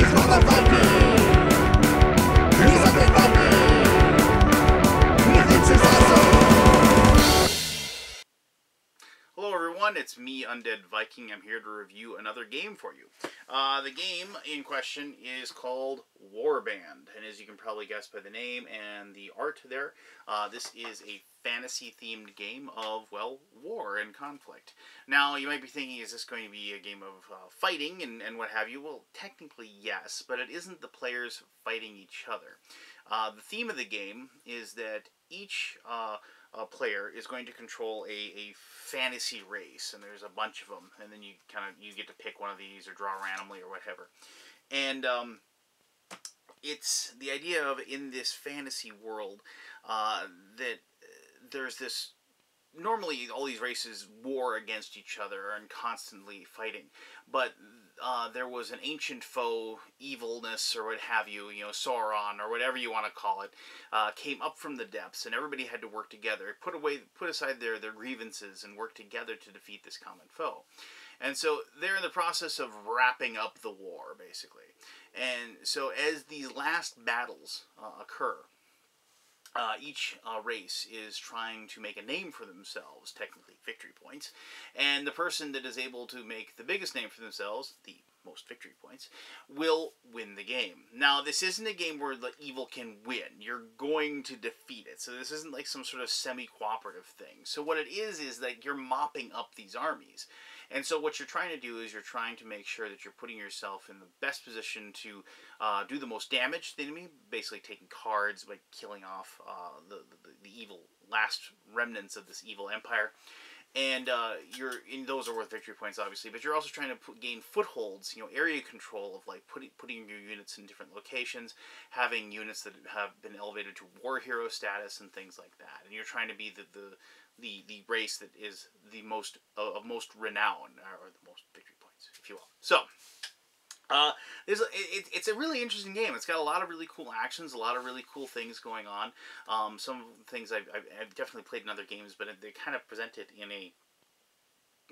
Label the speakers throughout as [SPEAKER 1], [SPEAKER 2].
[SPEAKER 1] Hello everyone, it's me, Undead Viking. I'm here to review another game for you. The game in question is called Warband, and as you can probably guess by the name and the art there, this is a fantasy-themed game of, well, war and conflict. Now, you might be thinking, is this going to be a game of fighting and what have you? Well, technically yes, but it isn't the players fighting each other. The theme of the game is that each player is going to control a fantasy race, and there's a bunch of them, and then you get to pick one of these or draw randomly or whatever. And it's the idea of, in this fantasy world, that there's this, normally all these races war against each other and constantly fighting, but there was an ancient foe, evilness or what have you, Sauron or whatever you want to call it, came up from the depths, and everybody had to work together, put aside their grievances and work together to defeat this common foe. And so they're in the process of wrapping up the war, basically. And so as these last battles occur, each race is trying to make a name for themselves, technically victory points, and the person that is able to make the biggest name for themselves, the most victory points, will win the game. Now, this isn't a game where the evil can win. You're going to defeat it. So this isn't like some sort of semi-cooperative thing. So what it is that you're mopping up these armies. And so what you're trying to do is you're trying to make sure that you're putting yourself in the best position to do the most damage to the enemy, basically taking cards, like killing off the evil last remnants of this evil empire. And those are worth victory points, obviously, but you're also trying to gain footholds, area control of like putting your units in different locations, having units that have been elevated to war hero status and things like that. And you're trying to be the race that is the most of most renown, or the most victory points, if you will. So it's a really interesting game. It's got a lot of really cool actions, a lot of really cool things going on. Some of the things I've definitely played in other games, but they kind of present it in a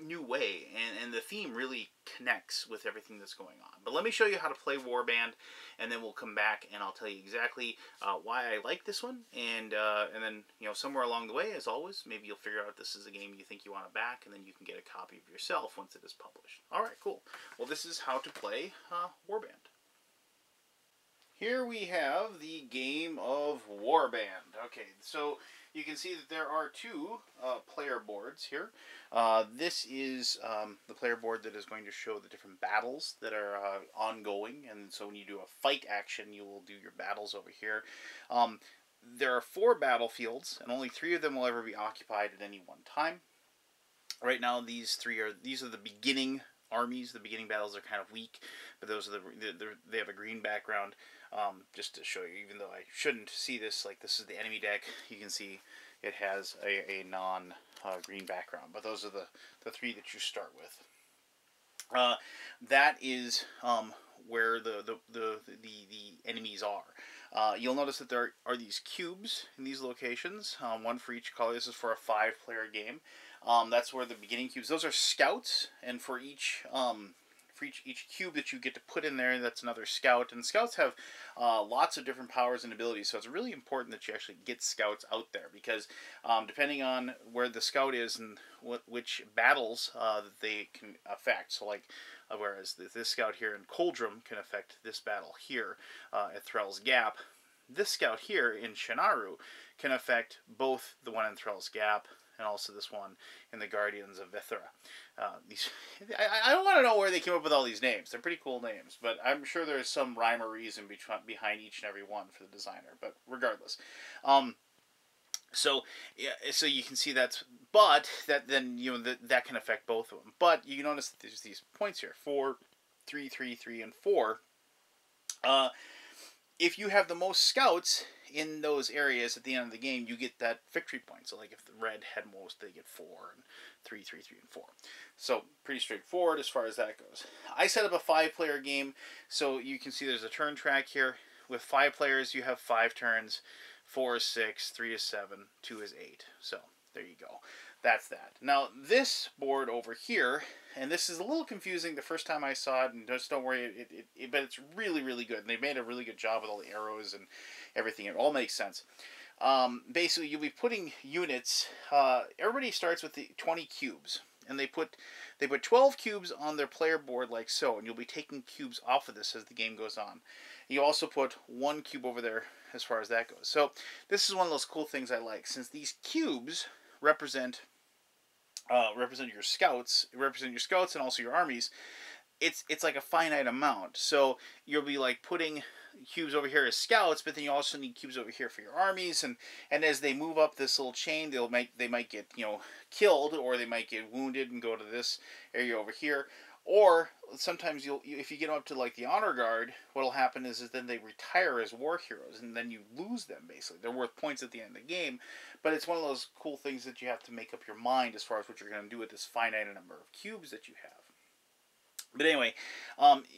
[SPEAKER 1] new way, and the theme really connects with everything that's going on. But let me show you how to play Warband, and then we'll come back and I'll tell you exactly why I like this one, and then somewhere along the way, as always, maybe you'll figure out if this is a game you think you want to back, and then you can get a copy of yourself once it is published. All right, cool. Well, this is how to play Warband. Here we have the game of Warband. Okay, so you can see that there are two player boards here. This is the player board that is going to show the different battles that are ongoing, and so when you do a fight action, you will do your battles over here. There are 4 battlefields, and only 3 of them will ever be occupied at any one time. Right now, these are the beginning armies. The beginning battles are kind of weak, but those are they have a green background. Just to show you, even though I shouldn't see this, like this is the enemy deck, you can see it has a non-green background, but those are the 3 that you start with. That is where the enemies are. You'll notice that there are these cubes in these locations, one for each color. This is for a 5-player game. That's where the beginning cubes, those are scouts, and for each cube that you get to put in there, that's another scout. And scouts have lots of different powers and abilities, so it's really important that you actually get scouts out there, because depending on where the scout is and which battles that they can affect, so like whereas this scout here in Coldrum can affect this battle here at Threll's Gap, this scout here in Shinaru can affect both the one in Threll's Gap and also this one in the Guardians of Vithra. I don't want to know where they came up with all these names. They're pretty cool names, but I'm sure there's some rhyme or reason behind each and every one for the designer. But regardless, so you can see that can affect both of them. But you notice that there's these points here: 4, 3, 3, 3, and 4. If you have the most scouts in those areas at the end of the game, you get that victory point. So like if the red had most, they get 4, and 3, 3, 3, and 4. So pretty straightforward as far as that goes. I set up a 5-player game, so you can see there's a turn track here. With 5 players, you have 5 turns. 4 is 6, 3 is 7, 2 is 8. So there you go. that's that. Now, this board over here, and this is a little confusing the first time I saw it, and just don't worry, but it's really, really good. And they made a really good job with all the arrows and everything. It all makes sense. Basically, you'll be putting units. Everybody starts with the 20 cubes, and they put 12 cubes on their player board like so, and you'll be taking cubes off of this as the game goes on. You also put 1 cube over there as far as that goes. So this is one of those cool things I like, since these cubes represent your scouts, and also your armies. It's like a finite amount. So you'll be like putting cubes over here as scouts, but then you also need cubes over here for your armies, and as they move up this little chain, they might get, you know, killed, or they might get wounded and go to this area over here. Or sometimes if you get up to like the honor guard, what'll happen is then they retire as war heroes, and then you lose them. Basically, they're worth points at the end of the game, but it's one of those cool things that you have to make up your mind as far as what you're going to do with this finite number of cubes that you have. But anyway,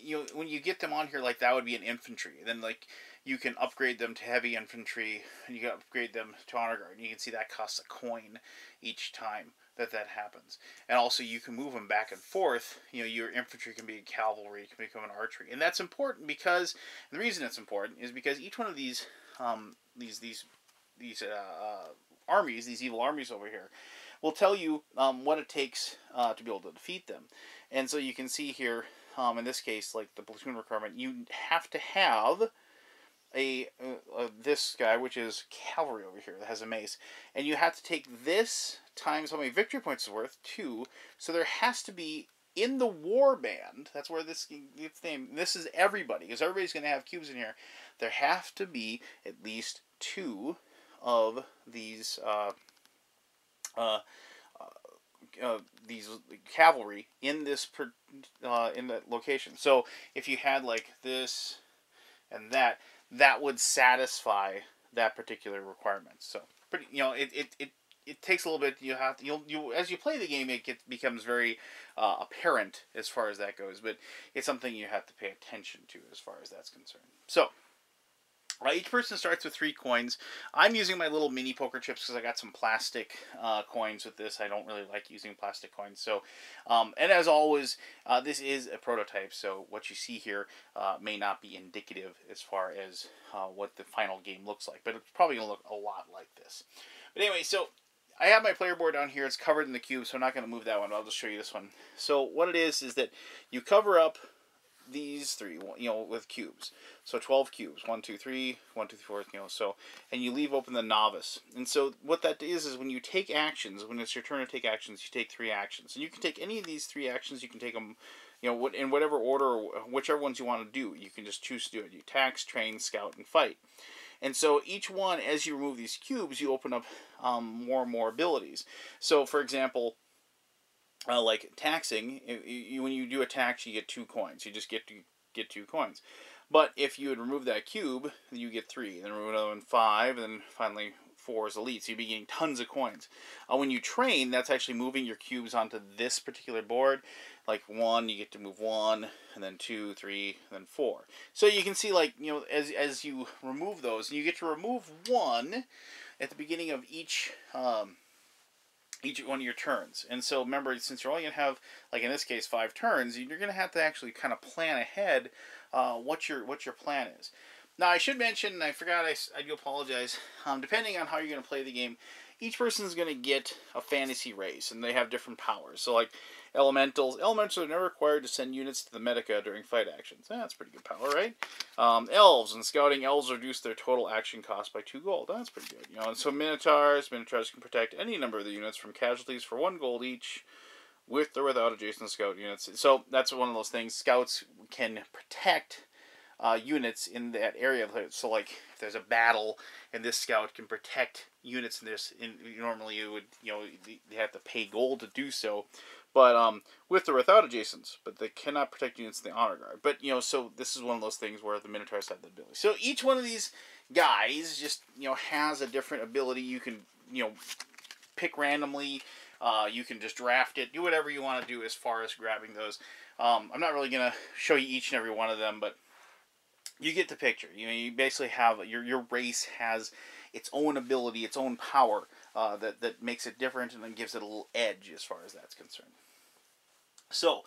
[SPEAKER 1] you know, when you get them on here, like that would be an infantry. Then like you can upgrade them to heavy infantry, and you can upgrade them to honor guard. And you can see that costs a coin each time that happens. And also you can move them back and forth. You know, your infantry can be cavalry, it can become an archery, and that's important because the reason it's important is because each one of these armies, these evil armies over here, will tell you what it takes to be able to defeat them. And so you can see here, in this case, like the platoon requirement, you have to have this guy, which is cavalry over here, that has a mace, and you have to take this times how many victory points is worth, 2. So there has to be in the Warband. That's where this gets named. This is everybody, because everybody's going to have cubes in here. There have to be at least 2 of these cavalry in this in that location. So if you had like this and that would satisfy that particular requirement. So pretty, you know, it takes a little bit. You have to, you as you play the game, it becomes very apparent as far as that goes. But it's something you have to pay attention to as far as that's concerned. So each person starts with 3 coins. I'm using my little mini poker chips because I got some plastic coins with this. I don't really like using plastic coins. So, and as always, this is a prototype, so what you see here may not be indicative as far as what the final game looks like. But it's probably going to look a lot like this. But anyway, so I have my player board down here. It's covered in the cube, so I'm not going to move that one. I'll just show you this one. So what it is that you cover up these 3, you know, with cubes. So 12 cubes, 1, 2, 3, 1, 2, 3, 4, you know, so, and you leave open the novice. And so what that is when you take actions, when it's your turn to take actions, you take 3 actions. And you can take any of these 3 actions, you can take them, you know, in whatever order, or whichever ones you want to do. You can just choose to do it. You tax, train, scout, and fight. And so each one, as you remove these cubes, you open up more and more abilities. So, for example, like taxing, when you do a tax, you get 2 coins. You just get 2 coins. But if you would remove that cube, you get 3. Then remove another one, 5. And then finally 4 is elite. So you'd be getting tons of coins. When you train, that's actually moving your cubes onto this particular board. Like 1, you get to move 1, and then 2, 3, and then 4. So you can see, like, you know, as you remove those, you get to remove 1 at the beginning of each one of your turns. And so remember, since you're only going to have, like in this case, 5 turns, you're going to have to actually kind of plan ahead what your plan is. Now, I should mention, and I forgot, I do apologize, depending on how you're going to play the game, each person is going to get a fantasy race, and they have different powers. So, like, Elementals are never required to send units to the Medica during fight actions. That's pretty good power, right? Elves and scouting, elves reduce their total action cost by 2 gold. That's pretty good, you know. And so Minotaurs can protect any number of the units from casualties for 1 gold each, with or without adjacent scout units. So that's one of those things. Scouts can protect units in that area. So, like, if there's a battle, and this scout can protect units in this, normally you would, you know, they have to pay gold to do so. But with or without adjacents, but they cannot protect units in the honor guard. But, you know, so this is one of those things where the Minotaurs have the ability. So each one of these guys just, you know, has a different ability. You can, you know, pick randomly. You can just draft it. Do whatever you want to do as far as grabbing those. I'm not really going to show you each and every one of them, but you get the picture. You know, you basically have your race has its own ability, its own power that makes it different and then gives it a little edge as far as that's concerned. So,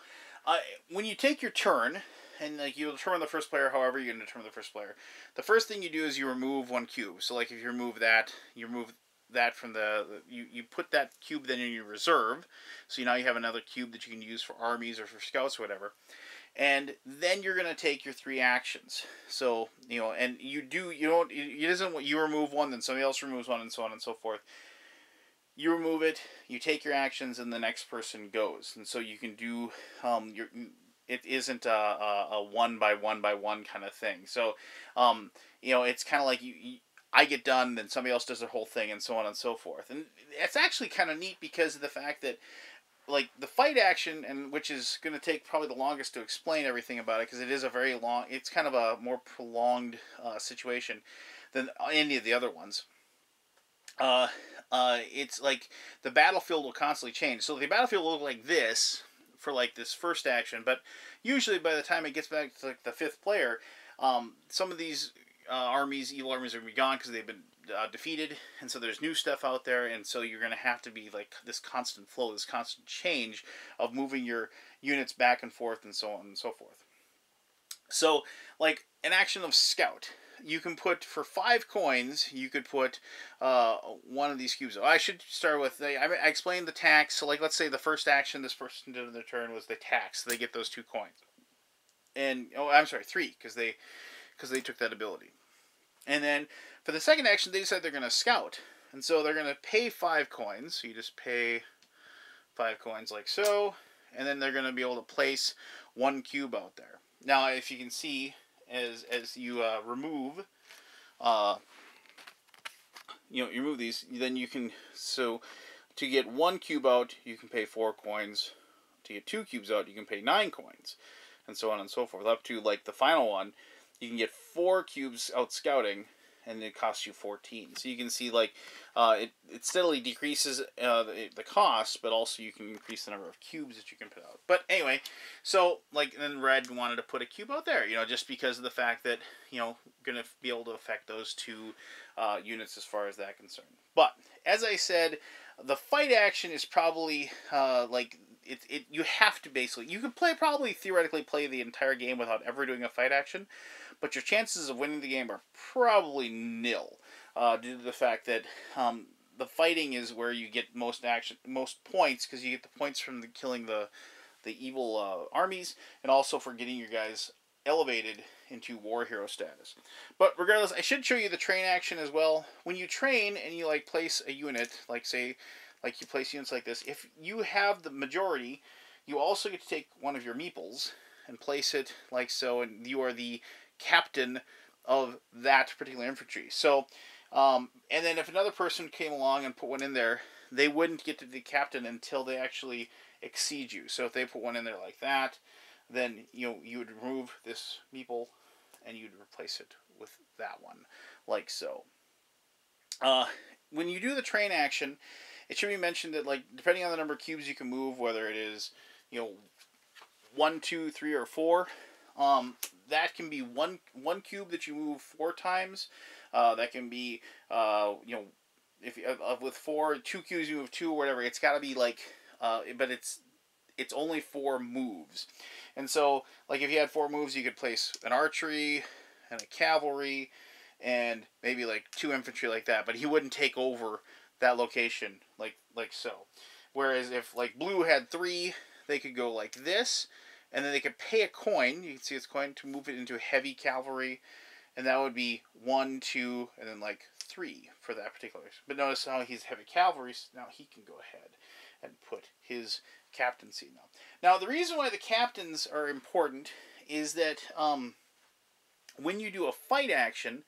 [SPEAKER 1] when you take your turn, and like you determine the first player, however you're going to determine the first player, the first thing you do is you remove one cube. So, like if you remove that, from you put that cube then in your reserve. So now you have another cube that you can use for armies or for scouts or whatever. And then you're going to take your 3 actions. So, and you remove one, then somebody else removes one, and so on and so forth. You remove it, you take your actions, and the next person goes. And so you can do, it isn't a 1 by 1 by 1 kind of thing. So, it's kind of like I get done, then somebody else does their whole thing, and so on and so forth. And it's actually kind of neat because of the fact that, like, the fight action, and which is going to take probably the longest to explain everything about it, because it is it's kind of a more prolonged situation than any of the other ones. It's like the battlefield will constantly change. So the battlefield will look like this for like this first action, but usually by the time it gets back to like the 5th player, some of these evil armies are going to be gone because they've been defeated, and so there's new stuff out there, and so you're going to have to be like this constant flow, this constant change of moving your units back and forth, and so on and so forth. So, like an action of scout, you can put for 5 coins. You could put one of these cubes. I should start with I explained the tax. So, like, let's say the first action this person did in their turn was the tax. So they get those 2 coins, and I'm sorry, 3 because they took that ability. And then for the second action, they decide they're going to scout, and so they're going to pay 5 coins. So you just pay 5 coins like so, and then they're going to be able to place 1 cube out there. Now, if you can see, as you remove, you remove these, then you can, so to get 1 cube out, you can pay 4 coins. To get 2 cubes out, you can pay 9 coins, and so on and so forth. Up to, like, the final one, you can get 4 cubes out scouting, and it costs you 14. So you can see, like, it steadily decreases the cost, but also you can increase the number of cubes that you can put out. But anyway, so, like, then Red wanted to put a cube out there, just because of the fact that, going to be able to affect those 2 units as far as that concerned. But, as I said, the fight action is probably, you have to basically, you could probably theoretically play the entire game without ever doing a fight action, but your chances of winning the game are probably nil, due to the fact that the fighting is where you get most points, because you get the points from killing the evil armies, and also for getting your guys elevated into war hero status. But regardless, I should show you the train action as well. When you train and you place a unit, say you place units like this, if you have the majority, you also get to take one of your meeples and place it like so, and you are the captain of that particular infantry. So, and then if another person came along and put one in there, they wouldn't get to be the captain until they actually exceed you. So if they put one in there like that, then you would remove this meeple and you'd replace it with that one, like so. When you do the train action, it should be mentioned that, like, depending on the number of cubes you can move, whether it is 1, 2, 3, or 4, that can be one cube that you move 4 times. That can be if with 4, 2 cubes you move 2 or whatever. It's got to be like, but it's only 4 moves. And so, like, if you had 4 moves, you could place an archery and a cavalry and maybe like 2 infantry like that. But he wouldn't take over that location like so. Whereas if, like, blue had 3, they could go like this, and then they could pay a coin. You can see it's coin to move it into heavy cavalry, and that would be 1, 2, and then like 3 for that particular. But notice how he's heavy cavalry, so now he can go ahead and put his captaincy now. Now, the reason why the captains are important is that when you do a fight action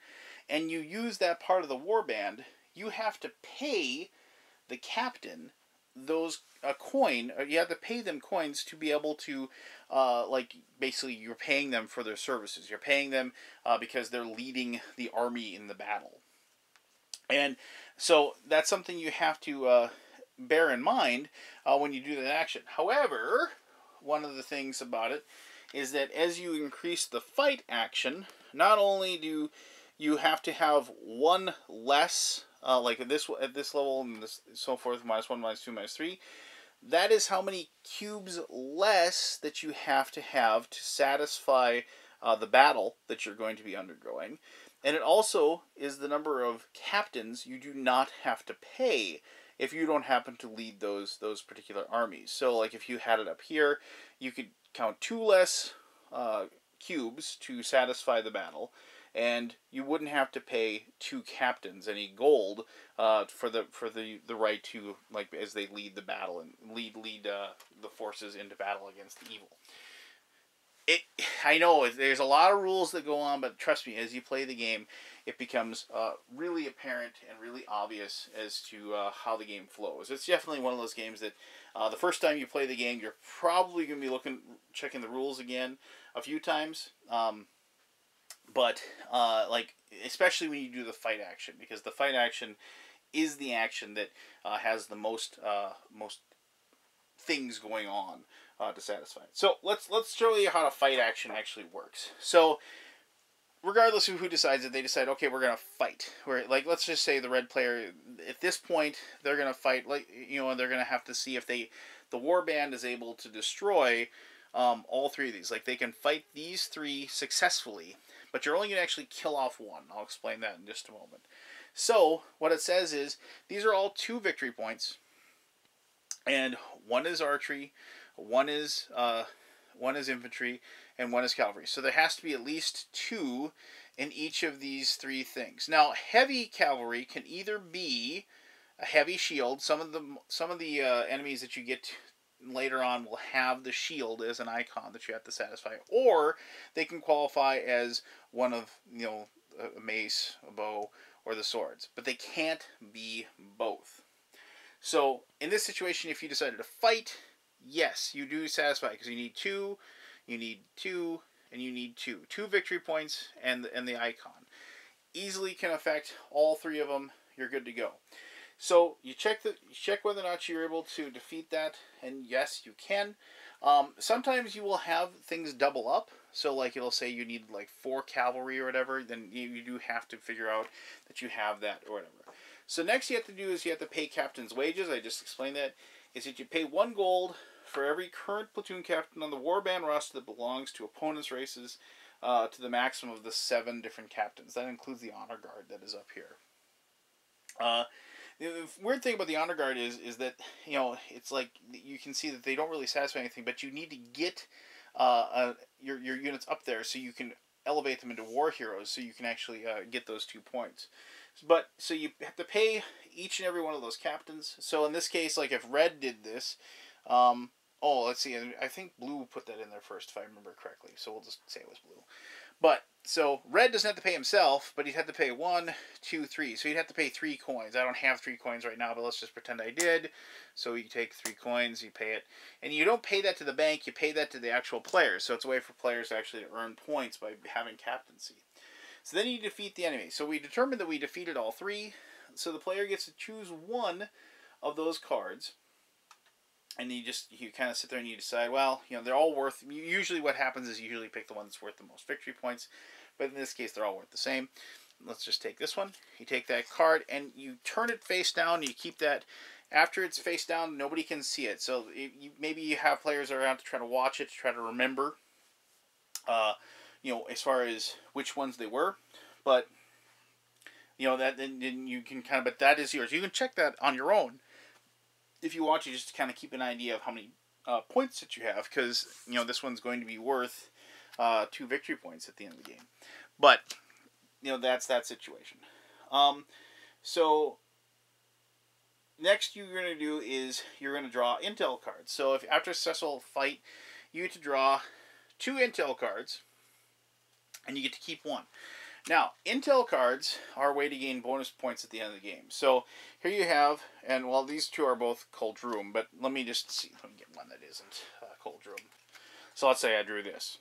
[SPEAKER 1] and you use that part of the warband, you have to pay the captain a coin, or you have to pay them coins to be able to, basically you're paying them for their services. You're paying them because they're leading the army in the battle. And so that's something you have to bear in mind when you do that action. However, one of the things about it is that as you increase the fight action, not only do you have to have one less, like at this level and this so forth, -1, -2, -3. That is how many cubes less that you have to satisfy the battle that you're going to be undergoing. And it also is the number of captains you do not have to pay if you don't happen to lead those particular armies. So, like if you had it up here, you could count 2 less cubes to satisfy the battle, and you wouldn't have to pay 2 captains any gold for the right to, like, as they lead the battle and lead the forces into battle against the evil. I know there's a lot of rules that go on, but trust me, as you play the game, it becomes really apparent and really obvious as to how the game flows. It's definitely one of those games that the first time you play the game, you're probably going to be checking the rules again a few times. But like, especially when you do the fight action, because the fight action is the action that has the most things going on to satisfy it. So let's show you how a fight action actually works. So regardless of who decides it, they decide, okay, we're gonna fight. Like, let's just say the red player at this point, they're gonna fight, like, you know, and they're gonna have to see if the Warband is able to destroy all 3 of these. Like, they can fight these 3 successfully, but you're only gonna actually kill off 1. I'll explain that in just a moment. So what it says is these are all 2 victory points, and 1 is archery, 1 is infantry, and 1 is cavalry. So there has to be at least 2 in each of these 3 things. Now, heavy cavalry can either be a heavy shield. Some of the enemies that you get later on will have the shield as an icon that you have to satisfy, or they can qualify as one of, you know, a mace, a bow, or the swords, but they can't be both. So in this situation, if you decided to fight, yes, you do satisfy, because you need 2, and you need 2 victory points and the icon. Easily can affect all 3 of them. You're good to go. So you check whether or not you're able to defeat that, and yes, you can. Sometimes you will have things double up. So like it'll say you need like 4 cavalry or whatever, then you do have to figure out that you have that or whatever. So next you have to do is you have to pay captain's wages. I just explained that. Is that you pay 1 gold for every current platoon captain on the Warband roster that belongs to opponents' races, to the maximum of the 7 different captains. That includes the honor guard that is up here. The weird thing about the honor guard is that, you know, it's like you can see that they don't really satisfy anything, but you need to get your units up there so you can elevate them into war heroes, so you can actually get those 2 points. But so you have to pay each and every one of those captains. So in this case, like if red did this, oh, let's see, I think blue put that in there first if I remember correctly. So we'll just say it was blue. But so red doesn't have to pay himself, but he'd have to pay 1, 2, 3. So he'd have to pay 3 coins. I don't have 3 coins right now, but let's just pretend I did. So you take 3 coins, you pay it, and you don't pay that to the bank. You pay that to the actual players. So it's a way for players actually to earn points by having captaincy. So then you defeat the enemy. So we determined that we defeated all 3. So the player gets to choose 1 of those cards. And you kind of sit there and you decide, well, you know, they're all worth, usually what happens is you usually pick the one that's worth the most victory points. But in this case, they're all worth the same. Let's just take this one. You take that card and you turn it face down. You keep that, after it's face down, nobody can see it. So maybe you have players around to try to watch it, to try to remember, you know, as far as which ones they were. But, you know, that then you can kind of, but that is yours. You can check that on your own if you want to, just to kind of keep an idea of how many points that you have, because, you know, this one's going to be worth 2 victory points at the end of the game. But, you know, that's that situation. So next you're going to do is you're going to draw intel cards. So if after a successful fight, you get to draw 2 intel cards, and you get to keep 1. Now, intel cards are a way to gain bonus points at the end of the game. So here you have, and well, these 2 are both Cold Room, but let me just see. Let me get one that isn't Cold Room. So let's say I drew this.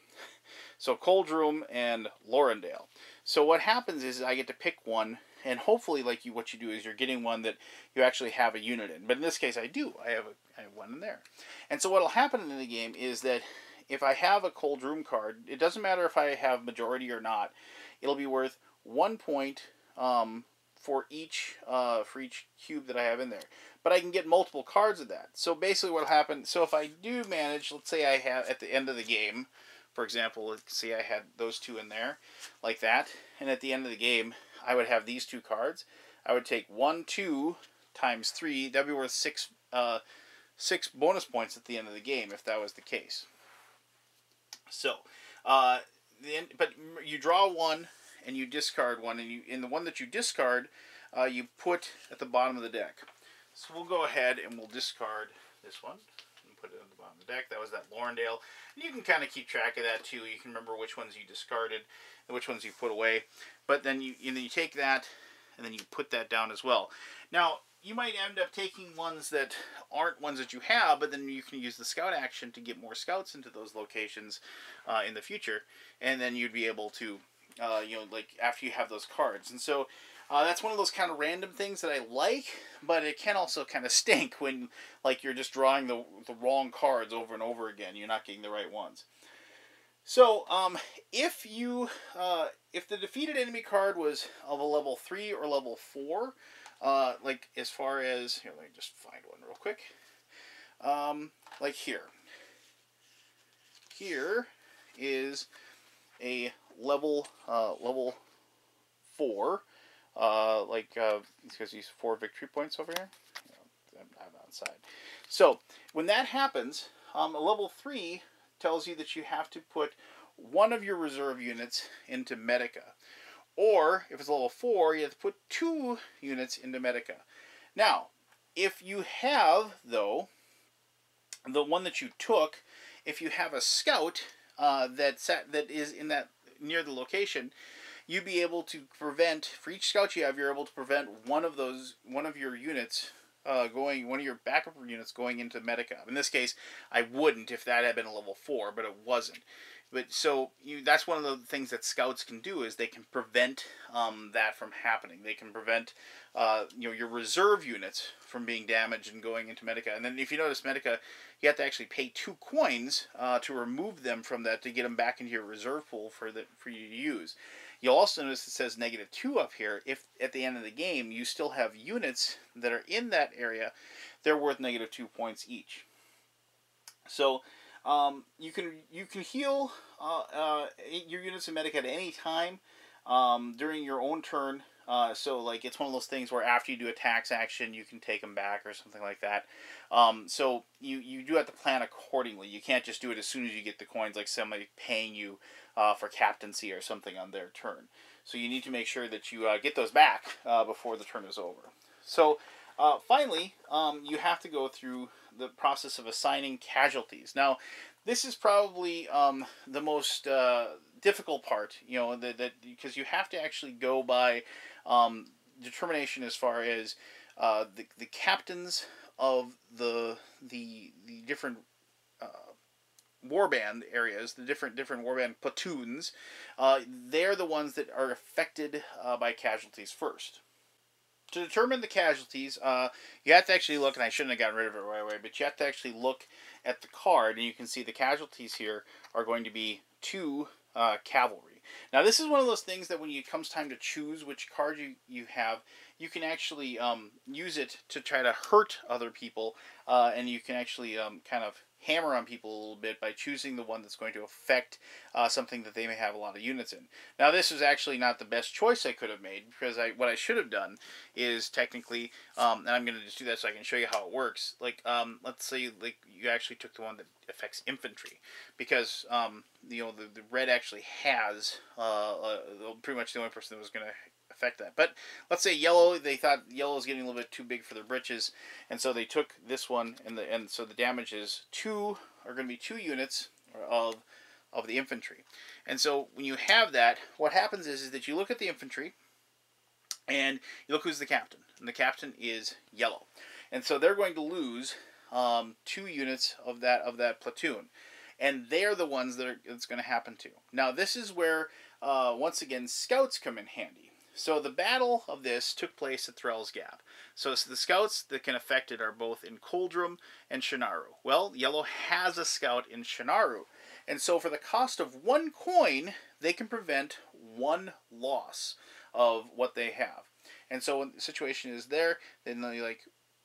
[SPEAKER 1] So Cold Room and Lorendale. So what happens is I get to pick one, and hopefully, like what you do is you're getting one that you actually have a unit in. But in this case, I do. I have one in there. And so what will happen in the game is that if I have a Cold Room card, it doesn't matter if I have majority or not. It'll be worth 1 point for each cube that I have in there. But I can get multiple cards of that. So basically what will happen, so if I do manage, let's say I have at the end of the game, for example, let's see I had those two in there, like that, and at the end of the game, I would have these two cards. I would take 1, 2 times 3, that'd be worth 6 bonus points at the end of the game if that was the case. So, but you draw one and you discard one, and in the one that you discard, you put at the bottom of the deck. So we'll go ahead and we'll discard this one and put it on the bottom of the deck. That was that Lorndale. And you can kind of keep track of that too. You can remember which ones you discarded and which ones you put away. But then you take that and then you put that down as well. Now, you might end up taking ones that aren't ones that you have, but then you can use the scout action to get more scouts into those locations in the future, and then you'd be able to, like after you have those cards. And so that's one of those kind of random things that I like, but it can also kind of stink when like you're just drawing the wrong cards over and over again. You're not getting the right ones. So if the defeated enemy card was of a level 3 or level 4, like as far as, here, let me just find one real quick. Like here is a level 4, because these 4 victory points over here. I'm outside. So when that happens, a level 3 tells you that you have to put one of your reserve units into Medica. Or, if it's level 4, you have to put 2 units into Medica. Now, if you have, though, the one that you took, if you have a scout that is in that near the location, you'd be able to prevent, for each scout you have, you're able to prevent one of your units one of your backup units going into Medica. In this case, I wouldn't if that had been a level 4, but it wasn't. But so that's one of the things that scouts can do, is they can prevent that from happening. They can prevent your reserve units from being damaged and going into Medica. And then if you notice Medica, you have to actually pay 2 coins to remove them from that, to get them back into your reserve pool for you to use. You'll also notice it says -2 up here. If at the end of the game you still have units that are in that area, they're worth -2 points each. So you can heal your units in Medica at any time during your own turn. So like it's one of those things where after you do a tax action, you can take them back or something like that. So you do have to plan accordingly. You can't just do it as soon as you get the coins, like somebody paying you for captaincy or something on their turn. So you need to make sure that you get those back before the turn is over. So finally, you have to go through the process of assigning casualties. Now, this is probably the most difficult part, because you have to actually go by determination as far as the captains of the different warband areas, the different warband platoons. They're the ones that are affected by casualties first. To determine the casualties, you have to actually look, and I shouldn't have gotten rid of it right away, but you have to actually look at the card, and you can see the casualties here are going to be 2 cavalry. Now, this is one of those things that when it comes time to choose which card you have, you can actually use it to try to hurt other people, and you can actually kind of hammer on people a little bit by choosing the one that's going to affect something that they may have a lot of units in. Now, this is actually not the best choice I could have made, because what I should have done is technically, and I'm going to just do that so I can show you how it works. Like, let's say like you actually took the one that affects infantry, because the red actually has pretty much the only person that was going to affect that. But let's say yellow, they thought yellow was getting a little bit too big for their britches, and so they took this one, and so the damage is going to be 2 units of the infantry. And so when you have that, what happens is that you look at the infantry, and you look who's the captain, and the captain is yellow, and so they're going to lose 2 units of that platoon, and they're the ones that it's going to happen to. Now, this is where once again scouts come in handy. So the battle of this took place at Threll's Gap. So the scouts that can affect it are both in Coldrum and Shinaru. Well, yellow has a scout in Shinaru. And so for the cost of 1 coin, they can prevent 1 loss of what they have. And so when the situation is there, then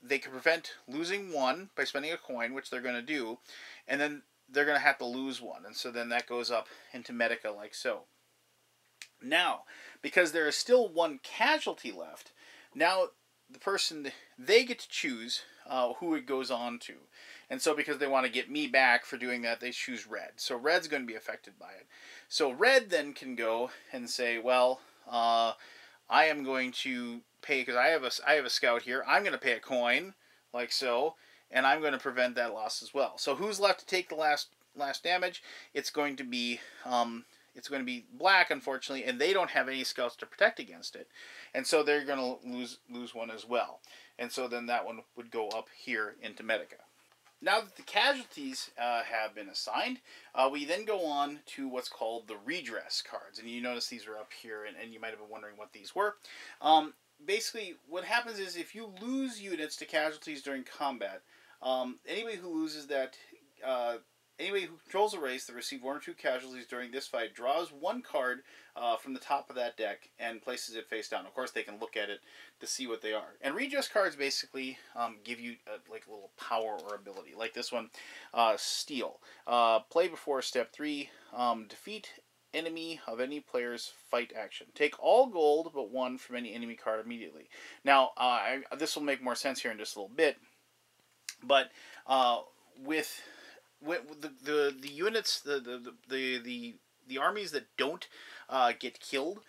[SPEAKER 1] they can prevent losing 1 by spending a coin, which they're going to do, and then they're going to have to lose 1. And so then that goes up into Medica like so. Now, because there is still 1 casualty left, now the person, they get to choose who it goes on to. And so because they want to get me back for doing that, they choose red. So red's going to be affected by it. So red then can go and say, well, I am going to pay, because I have a scout here, I'm going to pay a coin, like so, and I'm going to prevent that loss as well. So who's left to take the last damage? It's going to be black, unfortunately, and they don't have any scouts to protect against it. And so they're going to lose 1 as well. And so then that one would go up here into Medica. Now that the casualties have been assigned, we then go on to what's called the Redress Cards. And you notice these are up here, and you might have been wondering what these were. Basically, what happens is if you lose units to casualties during combat, anybody who loses that... Anybody who controls a race that received 1 or 2 casualties during this fight draws 1 card from the top of that deck and places it face down. Of course, they can look at it to see what they are. And redress cards basically give you a little power or ability. Like this one, Steel. Play before step 3. Defeat enemy of any player's fight action. Take all gold but 1 from any enemy card immediately. Now, this will make more sense here in just a little bit. But with the units, the armies that don't get killed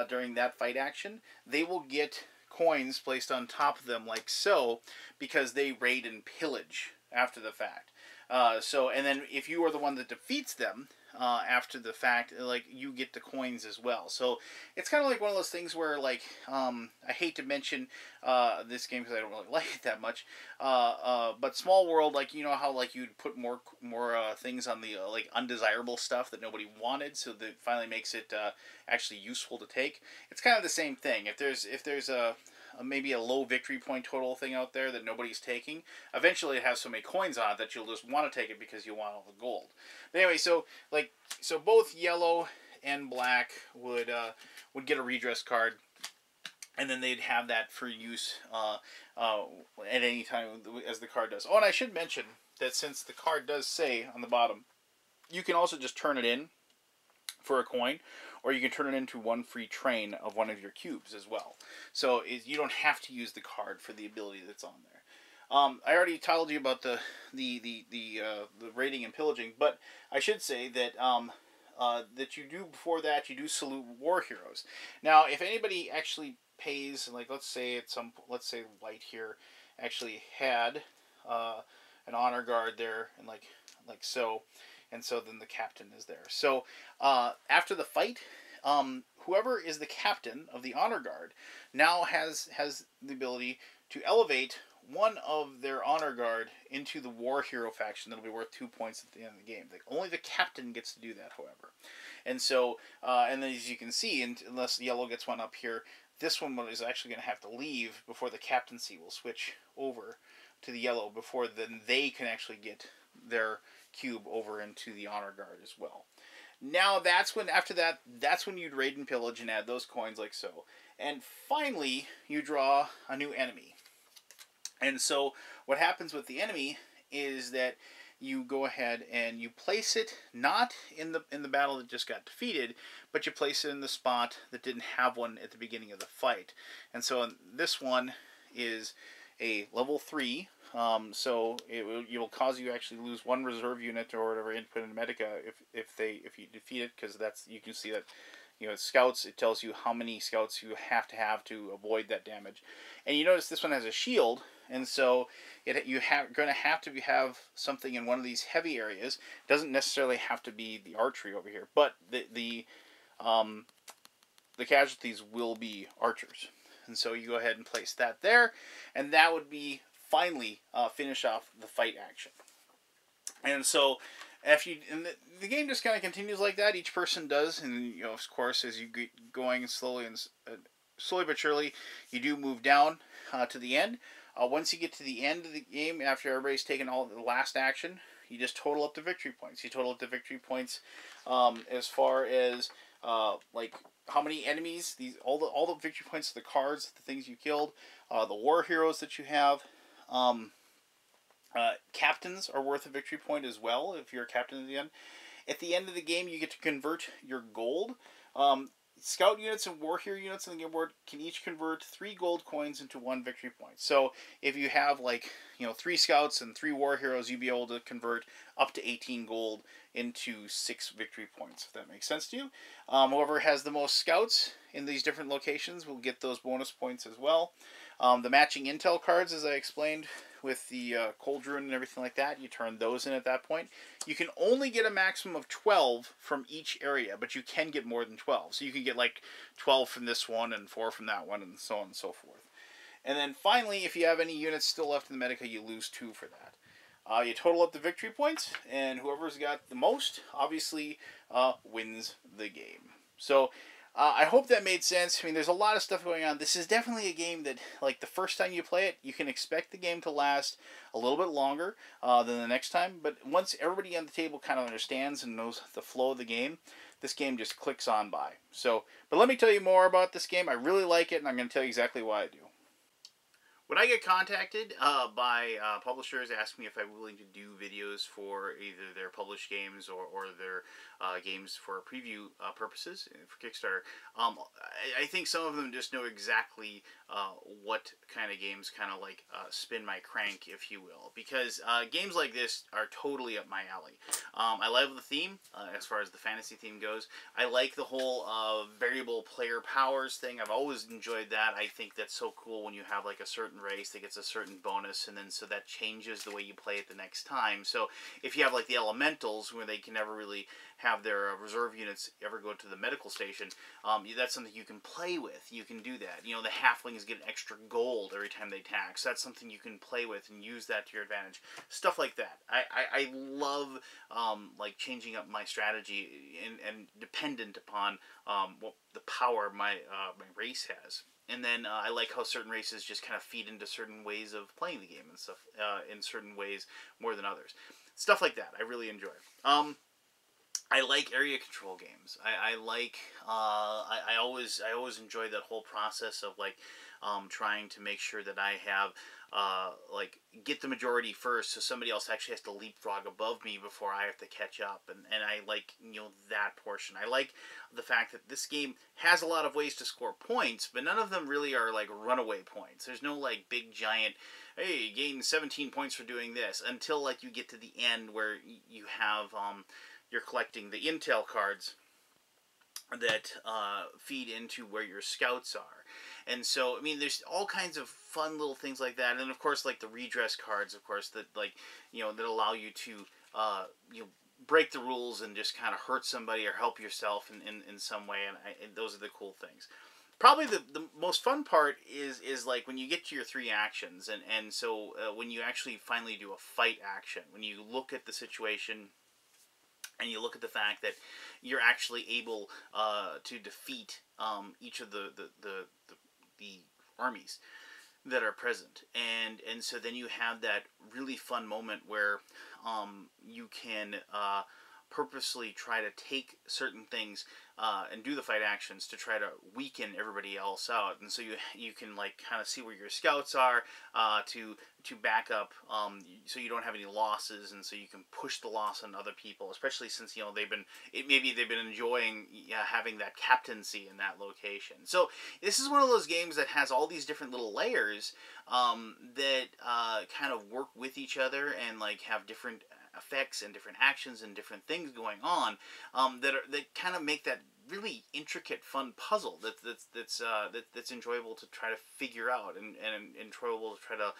[SPEAKER 1] during that fight action, they will get coins placed on top of them like so, because they raid and pillage after the fact. And then if you are the one that defeats them after the fact, like, you get the coins as well. So it's kind of like one of those things where, like, I hate to mention this game because I don't really like it that much, but Small World, like, you know how, like, you'd put more things on the like undesirable stuff that nobody wanted, so that finally makes it actually useful to take. It's kind of the same thing. If there's maybe a low victory point total thing out there that nobody's taking, eventually it has so many coins on it that you'll just want to take it because you want all the gold. But anyway, so both yellow and black would get a redress card, and then they'd have that for use at any time as the card does. Oh, and I should mention that since the card does say on the bottom, you can also just turn it in for a coin, or you can turn it into 1 free train of one of your cubes as well. So you don't have to use the card for the ability that's on there. I already told you about the raiding and pillaging, but I should say that that you do before that, you do salute war heroes. Now, if anybody actually pays, like let's say white here actually had an honor guard there, and like so. And so then the captain is there. So after the fight, whoever is the captain of the honor guard now has the ability to elevate one of their honor guard into the war hero faction. That'll be worth 2 points at the end of the game. Only the captain gets to do that, however. And so, and then as you can see, unless yellow gets one up here, this one is actually going to have to leave before the captaincy will switch over to the yellow, before then they can actually get their cube over into the honor guard as well. Now that's when you'd raid and pillage and add those coins like so. And finally, you draw a new enemy. And so what happens with the enemy is that you go ahead and you place it not in the battle that just got defeated, but you place it in the spot that didn't have one at the beginning of the fight. And so this one is a level 3. So it will cause you to actually lose 1 reserve unit or whatever input in Medica if you defeat it, because you can see that, you know, scouts, it tells you how many scouts you have to avoid that damage. And you notice this one has a shield, and so you're going to have something in one of these heavy areas. It doesn't necessarily have to be the archery over here, but the casualties will be archers. And so you go ahead and place that there, and that would be finally finish off the fight action. And so the game just kind of continues like that. Each person does, and you know, of course, as you get going slowly and slowly but surely, you do move down to the end. Once you get to the end of the game, after everybody's taken all the last action, you just total up the victory points. You total up the victory points as far as like how many enemies, all the victory points of the cards, the things you killed, the war heroes that you have. Captains are worth a victory point as well if you're a captain at the end. At the end of the game, you get to convert your gold. Scout units and war hero units on the game board can each convert 3 gold coins into 1 victory point. So if you have 3 scouts and 3 war heroes, you'd be able to convert up to 18 gold into 6 victory points, if that makes sense to you. Whoever has the most scouts in these different locations will get those bonus points as well. The matching intel cards, as I explained, with the Cold Rune and everything like that, you turn those in at that point. You can only get a maximum of 12 from each area, but you can get more than 12. So you can get 12 from this one and 4 from that one, and so on and so forth. And then finally, if you have any units still left in the Medica, you lose 2 for that. You total up the victory points, and whoever's got the most, obviously, wins the game. So I hope that made sense. I mean, there's a lot of stuff going on. This is definitely a game that, the first time you play it, you can expect the game to last a little bit longer than the next time. But once everybody on the table kind of understands and knows the flow of the game, this game just clicks on by. So, but let me tell you more about this game. I really like it, and I'm going to tell you exactly why I do. When I get contacted by publishers asking me if I'm willing to do videos for either their published games or their games for preview purposes for Kickstarter, I think some of them just know exactly what kind of games kind of spin my crank, if you will. Because games like this are totally up my alley. I love the theme as far as the fantasy theme goes. I like the whole variable player powers thing. I've always enjoyed that. I think that's so cool when you have a certain race that gets a certain bonus, and then so that changes the way you play it the next time. So if you have the elementals where they can never really have their reserve units ever go to the medical station, that's something you can play with. You can do that. The halflings get extra gold every time they attack, so that's something you can play with and use that to your advantage. Stuff like that. I love changing up my strategy and dependent upon what the power my race has. And then I like how certain races just kind of feed into certain ways of playing the game and stuff in certain ways more than others. Stuff like that I really enjoy. I like area control games. I always enjoy that whole process of trying to make sure that I have get the majority first, so somebody else actually has to leapfrog above me before I have to catch up, and I like that portion. I like the fact that this game has a lot of ways to score points, but none of them really are runaway points. There's no big giant, hey, you gain 17 points for doing this, until you get to the end where you have you're collecting the intel cards that feed into where your scouts are. And so, I mean, there's all kinds of fun little things like that. And, of course, the redress cards, of course, that, that allow you to, break the rules and just kind of hurt somebody or help yourself in some way. And those are the cool things. Probably the most fun part is when you get to your 3 actions. And so when you actually finally do a fight action, when you look at the situation and you look at the fact that you're actually able to defeat each of the armies that are present, and so then you have that really fun moment where you can purposely try to take certain things and do the fight actions to try to weaken everybody else out, and so you can kind of see where your scouts are to back up, so you don't have any losses, and so you can push the loss on other people, especially since maybe they've been enjoying having that captaincy in that location. So this is one of those games that has all these different little layers that kind of work with each other and have different effects and different actions and different things going on that kind of make that really intricate, fun puzzle that's enjoyable to try to figure out and enjoyable to try to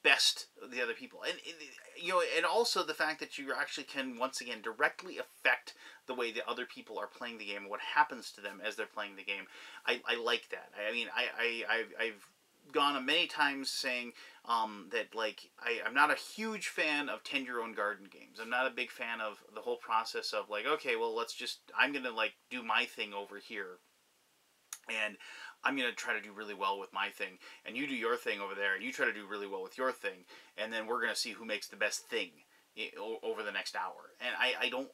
[SPEAKER 1] best the other people, and also the fact that you actually can once again directly affect the way the other people are playing the game and what happens to them as they're playing the game. I like that. I mean, I've gone many times saying that I'm not a huge fan of tend your own garden games. I'm not a big fan of the whole process of okay, well, I'm gonna do my thing over here, And I'm going to try to do really well with my thing, and you do your thing over there, and you try to do really well with your thing, and then we're going to see who makes the best thing over the next hour. And I don't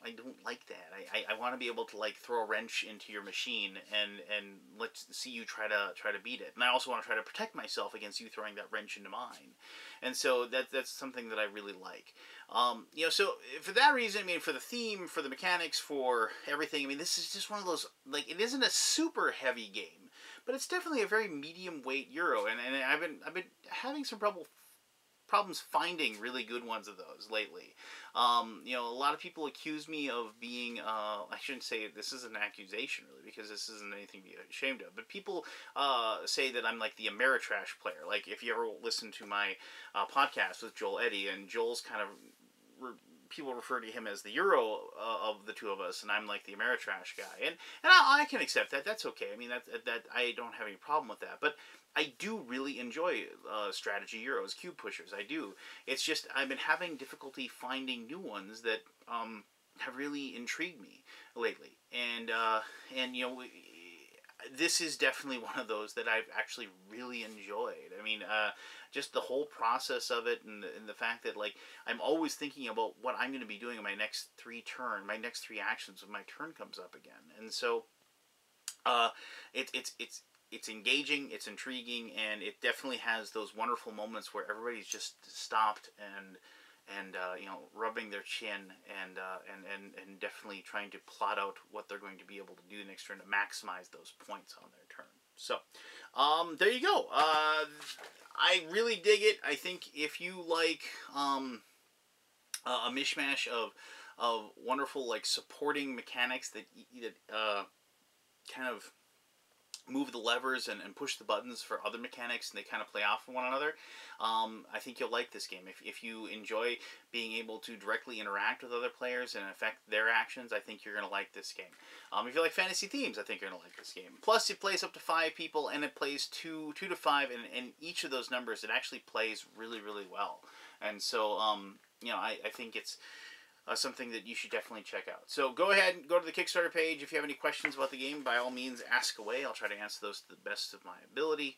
[SPEAKER 1] like that. I want to be able to like throw a wrench into your machine and let's see you try to beat it. And I also want to try to protect myself against you throwing that wrench into mine. And so that's something that I really like. You know, so for that reason, I mean, for the theme, for the mechanics, for everything, I mean, this is just one of those, like, it isn't a super heavy game, but it's definitely a very medium weight Euro, and I've been having some problems finding really good ones of those lately. You know, a lot of people accuse me of being, I shouldn't say this is an accusation really, because this isn't anything to be ashamed of, but people say that I'm like the Ameritrash player. Like, if you ever listen to my podcast with Joel Eddy, and Joel's kind of, people refer to him as the Euro of the two of us, and I'm like the Ameritrash guy, and I can accept that. That's okay. I mean, that I don't have any problem with that. But I do really enjoy strategy Euros, cube pushers. I do. It's just I've been having difficulty finding new ones that have really intrigued me lately, and you know. This is definitely one of those that I've actually really enjoyed. I mean, just the whole process of it, and the fact that, like, I'm always thinking about what I'm going to be doing in my next my next three actions when my turn comes up again. And so, it's engaging, it's intriguing, and it definitely has those wonderful moments where everybody's just stopped and you know, rubbing their chin and definitely trying to plot out what they're going to be able to do next turn to maximize those points on their turn. So, there you go. I really dig it. I think if you like a mishmash of wonderful, like, supporting mechanics that kind of move the levers and push the buttons for other mechanics, and they kind of play off of one another, I think you'll like this game. If you enjoy being able to directly interact with other players and affect their actions, I think you're going to like this game. If you like fantasy themes, I think you're going to like this game. Plus, it plays up to 5 people, and it plays 2 to 5, and each of those numbers, it actually plays really, really well. And so, you know, I think it's something that you should definitely check out. So go ahead and go to the Kickstarter page. If you have any questions about the game, by all means, ask away. I'll try to answer those to the best of my ability.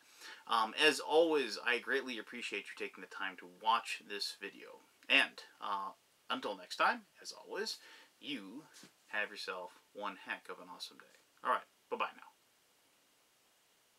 [SPEAKER 1] As always, I greatly appreciate you taking the time to watch this video. And until next time, as always, you have yourself one heck of an awesome day. All right, bye-bye now.